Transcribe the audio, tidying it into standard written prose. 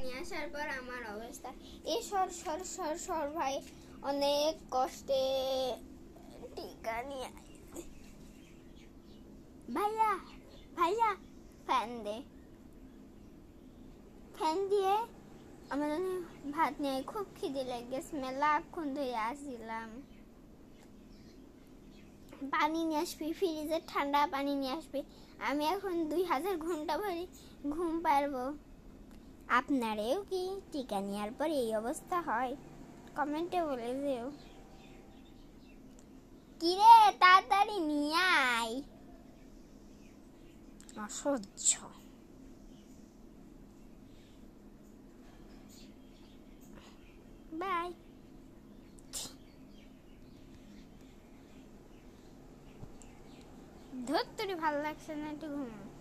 নিয়ে আসার পর আমার অবস্থা এই সর সর সর সর ভাই অনেক কষ্টে টিকা নিয়ে ভাইয়া ভাইয়া ফ্যান দিয়ে আমাদের ভাত নিয়ে খুব খিদে লেগেছে মেলাক্ষণ ধরে আসছিলাম পানি নিয়ে আসবি ফ্রিজের ঠান্ডা পানি নিয়ে আসবি আমি এখন 2000 ঘন্টা ভরে ঘুম পারবো আপনারেও কি টিকা নেওয়ার পর এই অবস্থা হয় কমেন্টে বলে দিও কিরে তাড়াতাড়ি নিয়ে আয় অসহ্য বাই ধর তোর ভালো লাগছে না একটু ঘুমো